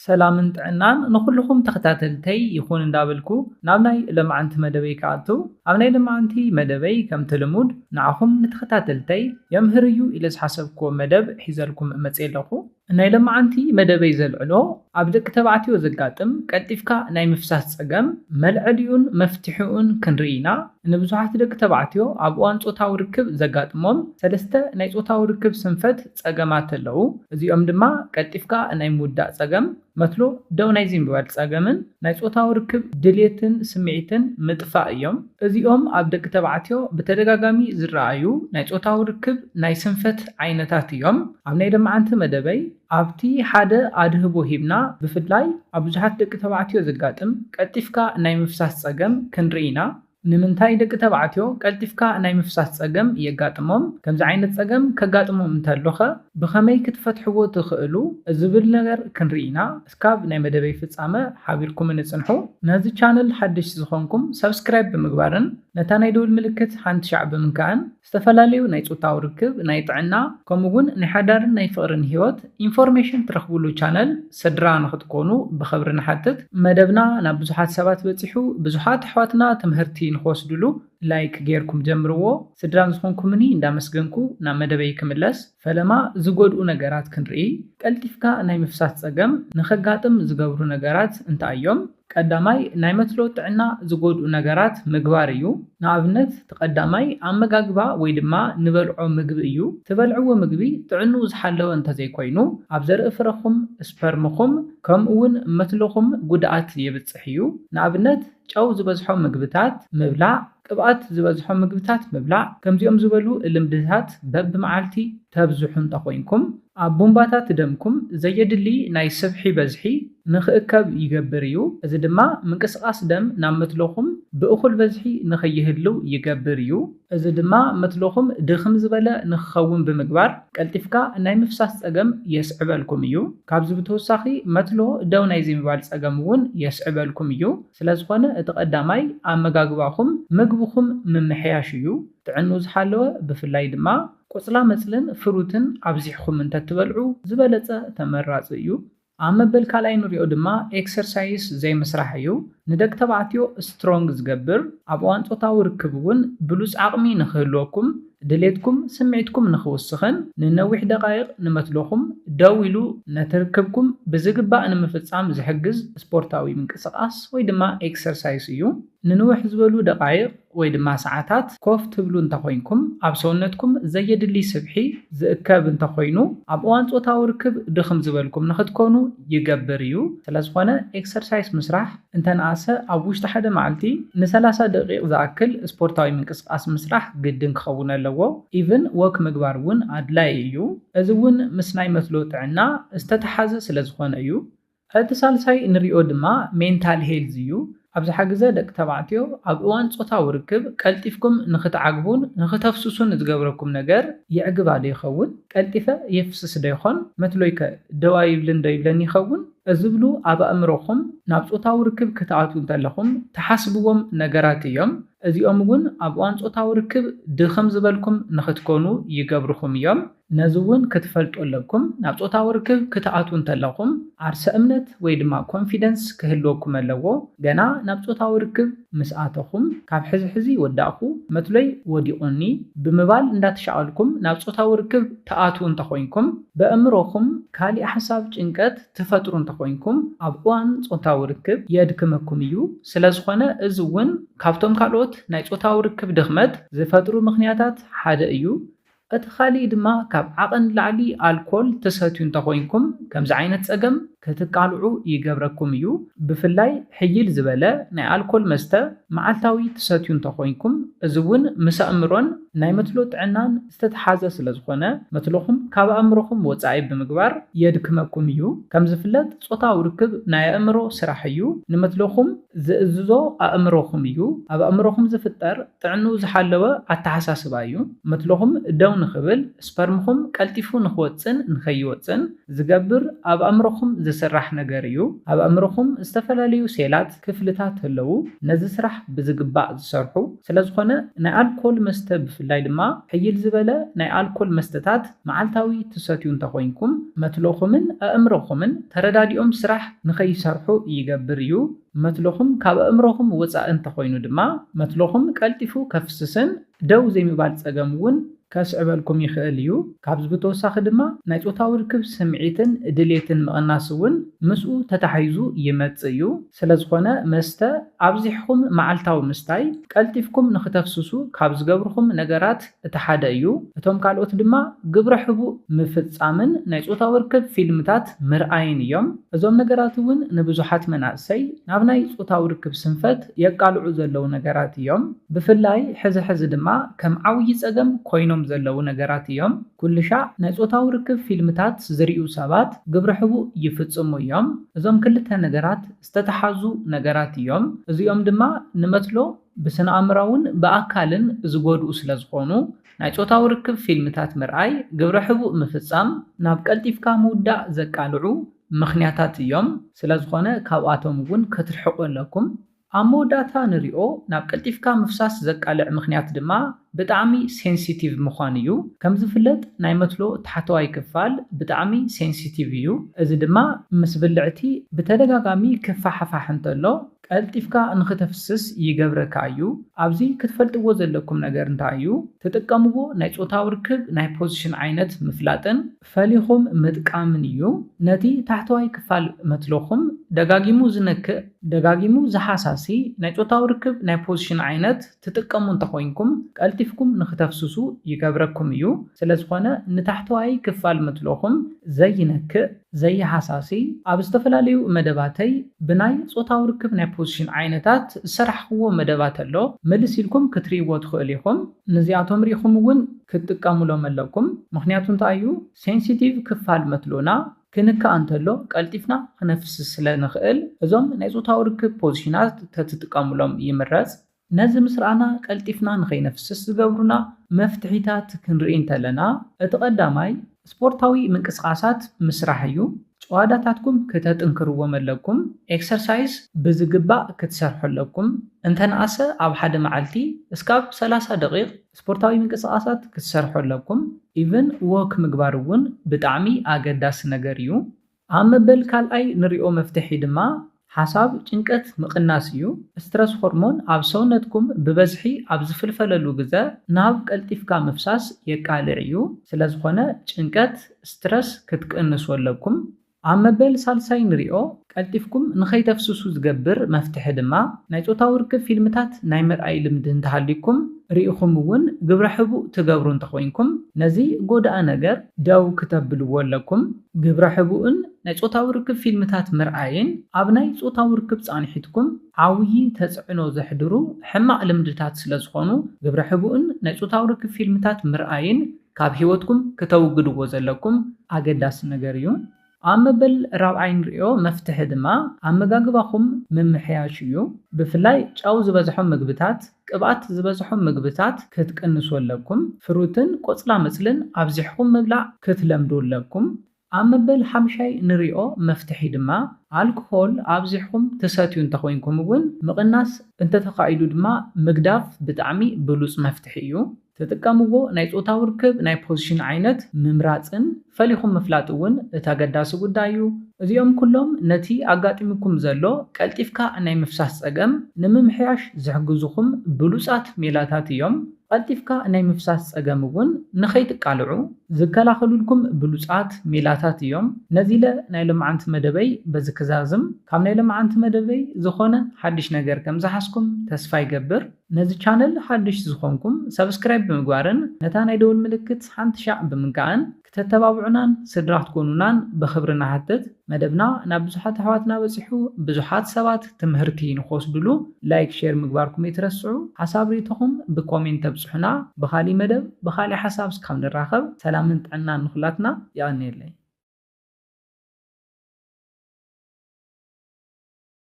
ሰላምን ጥዕናን ንኩልኩም ተኸታተልተይ ይኹን እንዳበልኩ ናብ ናይ ልምዓንቲ መደበይ ከኣቱ ኣብ ናይ ልምዓንቲ መደበይ ከምቲ ልሙድ ንዓኹም ንተኸታተልተይ የምህር እዩ ኢለ ዝሓሰብክዎ መደብ ሒዘልኩም መፅእ ኣለኹ። ናይ ልምዓንቲ መደበይ ዘልዕሎ ኣብ ደቂ ተባዕትዮ ዘጋጥም ቀልጢፍካ ናይ ምፍሳስ ፀገም መልዐሊኡን መፍትሒኡን ክንርኢ ኢና። ንብዙሓት ደቂ ተባዕትዮ ኣብ እዋን ፆታዊ ርክብ ዘጋጥሞም ሰለስተ ናይ ፆታዊ ርክብ ስንፈት ፀገማት ኣለዉ። እዚኦም ድማ ቀልጢፍካ ናይ ምውዳእ ፀገም፣ መትሎ ደው ናይ ምባል ፀገምን ናይ ፆታዊ ርክብ ድሌትን ስምዒትን ምጥፋእ እዮም። እዚኦም ኣብ ደቂ ተባዕትዮ ብተደጋጋሚ ዝረኣዩ ናይ ፆታዊ ርክብ ናይ ስንፈት ዓይነታት እዮም። ኣብ ናይ ልምዓንቲ መደበይ ኣብቲ ሓደ ኣድህቦ ሂብና ብፍላይ ኣብ ብዙሓት ደቂ ተባዕትዮ ዘጋጥም ቀልጢፍካ ናይ ምፍሳስ ፀገም ክንርኢ ኢና። ንምንታይ ደቂ ተባዕትዮ ቀልጢፍካ ናይ ምፍሳስ ፀገም የጋጥሞም? ከምዚ ዓይነት ፀገም ከጋጥሞም እንተሎኸ ብኸመይ ክትፈትሕዎ ትኽእሉ ዝብል ነገር ክንርኢ ኢና። እስካብ ናይ መደበይ ፍፃመ ሓቢርኩም ንፅንሑ። ነዚ ቻነል ሓድሽ ዝኾንኩም ሰብስክራይብ ብምግባርን ነታ ናይ ደውል ምልክት ሓንቲ ሻዕ ብምንካእን ዝተፈላለዩ ናይ ፆታዊ ርክብ፣ ናይ ጥዕና ከምኡውን ናይ ሓዳርን ናይ ፍቕርን ሂወት ኢንፎርሜሽን ትረኽብሉ ቻነል ስድራ ንኽትኮኑ ብኽብሪ ንሓትት። መደብና ናብ ብዙሓት ሰባት በፂሑ ብዙሓት ኣሕዋትና ትምህርቲ ንክወስድሉ ላይክ ጌርኩም ጀምርዎ። ስድራን ዝኾንኩምኒ እንዳመስገንኩ ናብ መደበይ ክምለስ። ፈለማ ዝጎድኡ ነገራት ክንርኢ። ቀልጢፍካ ናይ ምፍሳስ ፀገም ንኸጋጥም ዝገብሩ ነገራት እንታይ እዮም? ቀዳማይ ናይ መትሎ ጥዕና ዝጎድኡ ነገራት ምግባር እዩ። ንኣብነት ተቀዳማይ ኣመጋግባ ወይ ድማ ንበልዖ ምግቢ እዩ። ትበልዕዎ ምግቢ ጥዕንኡ ዝሓለወ እንተዘይኮይኑ ኣብ ዘርኢ ፍረኹም ስፐርምኹም ከምኡውን መትሎኹም ጉድኣት የብፅሕ እዩ። ንኣብነት ጨው ዝበዝሖ ምግብታት ምብላዕ፣ ቅብኣት ዝበዝሖ ምግብታት ምብላዕ፣ ከምዚኦም ዝበሉ ልምድታት በብመዓልቲ ተብዝሑ እንተኮይንኩም ኣብ ቡንባታት ደምኩም ዘየድሊ ናይ ስብሒ በዝሒ ንኽእከብ ይገብር እዩ። እዚ ድማ ምንቅስቃስ ደም ናብ መትሎኹም ብእኹል በዝሒ ንኸይህልው ይገብር እዩ። እዚ ድማ መትሎኹም ድኽም ዝበለ ንክኸውን ብምግባር ቀልጢፍካ ናይ ምፍሳስ ፀገም የስዕበልኩም እዩ። ካብዚ ብተወሳኺ መትሎ ደው ናይ ምባል ፀገም እውን የስዕበልኩም እዩ። ስለዝኾነ እቲ ቀዳማይ ኣመጋግባኹም ምግብኹም ምምሕያሽ እዩ። ጥዕንኡ ዝሓለወ ብፍላይ ድማ ቆፅላ መፅልን ፍሩትን ኣብዚሕኩም እንተትበልዑ ዝበለፀ ተመራፂ እዩ። ኣብ መበል ካልኣይ ንሪኦ ድማ ኤክሰርሳይዝ ዘይምስራሕ እዩ። ንደቂ ተባዕትዮ ስትሮንግ ዝገብር ኣብ እዋን ፆታዊ ርክብ እውን ብሉፅ ዓቕሚ ንክህልወኩም ድሌትኩም ስምዒትኩም ንክውስኽን ንነዊሕ ደቃይቕ ንመትሎኹም ደው ኢሉ ነቲ ርክብኩም ብዝግባእ ንምፍፃም ዝሕግዝ ስፖርታዊ ምንቅስቃስ ወይ ድማ ኤክሰርሳይዝ እዩ። ንንውሕ ዝበሉ ደቃይቕ ወይ ድማ ሰዓታት ኮፍ ትብሉ እንተኮይንኩም ኣብ ሰውነትኩም ዘየድሊ ስብሒ ዝእከብ እንተኮይኑ ኣብ እዋን ፆታዊ ርክብ ድኽም ዝበልኩም ንክትኮኑ ይገብር እዩ። ስለዝኾነ ኤክሰርሳይዝ ምስራሕ እንተነኣሰ ኣብ ውሽጢ ሓደ መዓልቲ ን30 ደቂቕ ዝኣክል ስፖርታዊ ምንቅስቃስ ምስራሕ ግድን ክኸውን ኣለዎ። ኢቭን ወክ ምግባር እውን ኣድላይ እዩ። እዚ እውን ምስ ናይ መትሎ ጥዕና ዝተተሓዘ ስለዝኾነ እዩ። እቲ ሳልሳይ ንሪኦ ድማ ሜንታል ሄልዝ እዩ። ኣብዝሓ ግዜ ደቂ ተባዕትዮ ኣብ እዋን ፆታዊ ርክብ ቀልጢፍኩም ንኽትዓግቡን ንኽተፍስሱን ዝገብረኩም ነገር ይዕግባ ዶ ይኸውን? ቀልጢፈ የፍስስ ዶ ይኾን? መትሎይከ ደዋ ይብልን ዶ ይብለን ይኸውን? እዝብሉ ኣብ ኣእምሮኹም ናብ ፆታዊ ርክብ ክትኣትዉ እንተለኹም ተሓስብዎም ነገራት እዮም። እዚኦም እውን ኣብ እዋን ፆታዊ ርክብ ድኽም ዝበልኩም ንኽትኮኑ ይገብርኹም እዮም። ነዚ እውን ክትፈልጡ ኣለኩም። ናብ ፆታዊ ርክብ ክትኣትዉ እንተለኹም ዓርሰ እምነት ወይ ድማ ኮንፊደንስ ክህልወኩም ኣለዎ። ገና ናብ ፆታዊ ርክብ ምስ ኣተኹም ካብ ሕዚ ወዳእኹ መትሎይ ወዲቑኒ ብምባል እንዳተሻቐልኩም ናብ ፆታዊ ርክብ ተኣትዉ እንተኮይንኩም በኣእምሮኹም ካሊእ ሓሳብ ጭንቀት ትፈጥሩ እንተኮይንኩም ኣብ እዋን ፆታዊ ርክብ የድክመኩም እዩ። ስለዝኾነ እዚ እውን ካብቶም ካልኦት ናይ ፆታዊ ርክብ ድኽመት ዝፈጥሩ ምኽንያታት ሓደ እዩ። እቲ ካሊእ ድማ ካብ ዓቐን ላዕሊ ኣልኮል ትሰትዩ እንተኮይንኩም ከምዚ ዓይነት ፀገም ክትቃልዑ ይገብረኩም እዩ። ብፍላይ ሕይል ዝበለ ናይ ኣልኮል መስተ መዓልታዊ ትሰትዩ እንተኮይንኩም እዚ እውን ምስ ኣእምሮን ናይ መትሎ ጥዕናን ዝተተሓዘ ስለዝኾነ መትሎኹም ካብ ኣእምሮኹም ወፃኢ ብምግባር የድክመኩም እዩ። ከም ዝፍለጥ ፆታዊ ርክብ ናይ ኣእምሮ ስራሕ እዩ። ንመትሎኹም ዝእዝዞ ኣእምሮኹም እዩ። ኣብ ኣእምሮኹም ዝፍጠር ጥዕንኡ ዝሓለወ ኣተሓሳስባ እዩ። መትሎኹም ደው ንኽብል ስፐርምኹም ቀልጢፉ ንክወፅን ንኸይወፅን ዝገብር ኣብ ኣእምሮኹም ዝስራሕ ነገር እዩ ኣብ ኣእምሮኹም ዝተፈላለዩ ሴላት ክፍልታት ኣለዉ ነዚ ስራሕ ብዝግባእ ዝሰርሑ ስለዝኾነ ናይ ኣልኮል መስተ ብፍላይ ድማ ሕይል ዝበለ ናይ ኣልኮል መስተታት መዓልታዊ ትሰትዩ እንተኮይንኩም መትሎኹምን ኣእምሮኹምን ተረዳዲኦም ስራሕ ንኸይሰርሑ ይገብር እዩ መትሎኹም ካብ ኣእምሮኹም ወፃኢ እንተኮይኑ ድማ መትሎኹም ቀልጢፉ ከፍስስን ደው ዘይምባል ፀገም እውን ከስዕበልኩም ይኽእል እዩ ካብዚ ብተወሳኺ ድማ ናይ ጾታዊ ርክብ ስምዒትን ድሌትን ምቕናስ እውን ምስኡ ተታሒዙ ይመጽእ እዩ ስለዝኾነ መስተ ኣብዚሕኩም መዓልታዊ ምስታይ ቀልጢፍኩም ንኽተፍስሱ ካብ ዝገብርኩም ነገራት እቲ ሓደ እዩ እቶም ካልኦት ድማ ግብረ ሕቡእ ምፍጻምን ናይ ጾታዊ ርክብ ፊልምታት ምርኣይን እዮም እዞም ነገራት እውን ንብዙሓት መናእሰይ ናብ ናይ ጾታዊ ርክብ ስንፈት የቃልዑ ዘለው ነገራት እዮም ብፍላይ ሕዚ ድማ ከም ዓብይ ፀገም ኮይኖም ዘለው ነገራት እዮም ኩልሻዕ ናይ ጾታዊ ርክብ ፊልምታት ዝሪኡ ሰባት ግብረ ሕቡእ ይፍጽሙ እዮም እዞም ክልተ ነገራት ዝተተሓዙ ነገራት እዮም እዚኦም ድማ ንመትሎ ብስነኣእምሮውን ብኣካልን ዝጎድኡ ስለዝኾኑ ናይ ጾታዊ ርክብ ፊልምታት ምርኣይ ግብረ ሕቡእ ምፍጻም ናብ ቀልጢፍካ ምውዳእ ዘቃልዑ ምኽንያታት እዮም ስለዝኾነ ካብኣቶም እውን ክትርሕቁ ኣለኩም ኣብ መወዳእታ ንሪኦ ናብ ቀልጢፍካ ምፍሳስ ዘቃልዕ ምኽንያት ድማ ብጣዕሚ ሴንሲቲቭ ምዃን እዩ ከም ዝፍለጥ ናይ መትሎ ታሕተዋይ ክፋል ብጣዕሚ ሴንሲቲቭ እዩ እዚ ድማ ምስ ብልዕቲ ብተደጋጋሚ ክፋሓፋሕ እንተሎ ቀልጢፍካ ንኽተፍስስ ይገብረካ እዩ ኣብዚ ክትፈልጥዎ ዘለኩም ነገር እንታይ እዩ ትጥቀምዎ ናይ ጾታዊ ርክብ ናይ ፖዚሽን ዓይነት ምፍላጥን ፈሊኹም ምጥቃምን እዩ ነቲ ታሕተዋይ ክፋል መትሎኹም ደጋጊሙ ዝነክእ ደጋጊሙ ዝሓሳሲ ናይ ጾታዊ ርክብ ናይ ፖዚሽን ዓይነት ትጥቀሙ እንተኮይንኩም ቀልጢፍኩም ንኽተፍስሱ ይገብረኩም እዩ ስለዝኾነ ንታሕተዋይ ክፋል መትሎኹም ዘይነክእ ዘይሓሳሲ ኣብ ዝተፈላለዩ መደባተይ ብናይ ጾታዊ ርክብ ናይ ፖዚሽን ዓይነታት ዝሰራሕኽዎ መደባት ኣሎ መልስ ኢልኩም ክትሪእዎ ትኽእል ኢኹም ነዚኣቶም ሪኢኹም እውን ክትጥቀሙሎም ኣለኩም ምክንያቱ እንታይ እዩ ሴንሲቲቭ ክፋል መትሎና ክንክኣ እንተሎ ቀልጢፍና ክነፍስስ ስለንኽእል እዞም ናይ ጾታዊ ርክብ ፖዚሽናት ተትጥቀሙሎም ይምረጽ ነዚ ምስራና ቀልጢፍና ንኸይነፍስስ ዝገብሩና መፍትሒታት ክንርኢ እንተለና እቲ ቀዳማይ ስፖርታዊ ምንቅስቃሳት ምስራሕ እዩ ጨዋዳታትኩም ከተጥንክርዎም ኣለኩም ኤክሰርሳይዝ ብዝግባእ ክትሰርሑ ኣለኩም እንተነኣሰ ኣብ ሓደ መዓልቲ እስካብ 30 ደቂቕ ስፖርታዊ ምንቅስቃሳት ክትሰርሑ ኣለኩም ኢቭን ወክ ምግባር እውን ብጣዕሚ ኣገዳሲ ነገር እዩ ኣብ መበል ካልኣይ ንሪኦ መፍትሒ ድማ ሓሳብ ጭንቀት ምቕናስ እዩ ስትረስ ሆርሞን ኣብ ሰውነትኩም ብበዝሒ ኣብ ዝፍልፈለሉ ግዜ ናብ ቀልጢፍካ ምፍሳስ የቃልዕ እዩ ስለዝኾነ ጭንቀት ስትረስ ክትቅንሱ ኣለኩም ኣብ መበል ሳልሳይ ንሪኦ ቀልጢፍኩም ንኸይተፍስሱ ዝገብር መፍትሒ ድማ ናይ ጾታዊ ርክብ ፊልምታት ናይ ምርኣይ ልምዲ እንተሃሊኩም ርኢኹም እውን ግብረ ሕቡእ ትገብሩ እንተኮይንኩም ነዚ ጎዳእ ነገር ደው ክተብልዎ ኣለኩም ግብረ ሕቡእን ናይ ጾታዊ ርክብ ፊልምታት ምርኣይን ኣብ ናይ ጾታዊ ርክብ ጻንሒትኩም ዓብዪ ተጽዕኖ ዘሕድሩ ሕማቕ ልምድታት ስለዝኾኑ ግብረ ሕቡእን ናይ ጾታዊ ርክብ ፊልምታት ምርኣይን ካብ ሂወትኩም ከተውግድዎ ዘለኩም ኣገዳሲ ነገር እዩ ኣብ መበል ራብዓይ ንሪኦ መፍትሒ ድማ ኣመጋግባኹም ምምሕያሽ እዩ ብፍላይ ጫው ዝበዝሖም ምግብታት ቅብኣት ዝበዝሖም ምግብታት ክትቅንሱ ኣለኩም ፍሩትን ቆፅላ መፅልን ኣብዚሕኩም ምብላዕ ክትለምዱ ኣለኩም ኣብ መበል ሓምሻይ ንሪኦ መፍትሒ ድማ ኣልኮሆል ኣብዚሕኩም ትሰትዩ እንተኮይንኩም እውን ምቕናስ እንተተኻኢሉ ድማ ምግዳፍ ብጣዕሚ ብሉፅ መፍትሒ እዩ ተጥቀምዎ ናይ ጾታዊ ርክብ ናይ ፖዚሽን ዓይነት ምምራፅን ፈሊኹም ምፍላጥ እውን እቲ ኣገዳሲ ጉዳይ እዩ እዚኦም ኩሎም ነቲ ኣጋጢምኩም ዘሎ ቀልጢፍካ ናይ ምፍሳስ ፀገም ንምምሕያሽ ዝሕግዙኹም ብሉፃት ሜላታት እዮም ቀልጢፍካ ናይ ምፍሳስ ፀገም እውን ንኸይትቃልዑ ዝከላኸሉልኩም ብሉፃት ሜላታት እዮም ነዚለ ናይ ልምዓንቲ መደበይ በዚ ክዛዝም ካብ ናይ ልምዓንቲ መደበይ ዝኾነ ሓድሽ ነገር ከም ዝሓስኩም ተስፋ ይገብር ነዚ ቻነል ሓድሽ ዝኾንኩም ሰብስክራይብ ብምግባርን ነታ ናይ ደውል ምልክት ሓንቲ ሻዕ ብምንካእን ከተተባብዑናን ስድራ ክትኮኑናን ብኽብሪ ንሓትት መደብና ናብ ብዙሓት ኣሕዋትና በፂሑ ብዙሓት ሰባት ትምህርቲ ንኽወስድሉ ላይክ ሼር ምግባርኩም ይትረስዑ ሓሳብ ሪኢቶኹም ብኮሜንት ተብፅሑና ብኻሊእ መደብ ብኻሊእ ሓሳብ እስካብ ንራኸብ ሰላምን ጥዕናን ንኹላትና ይቐኒየለይ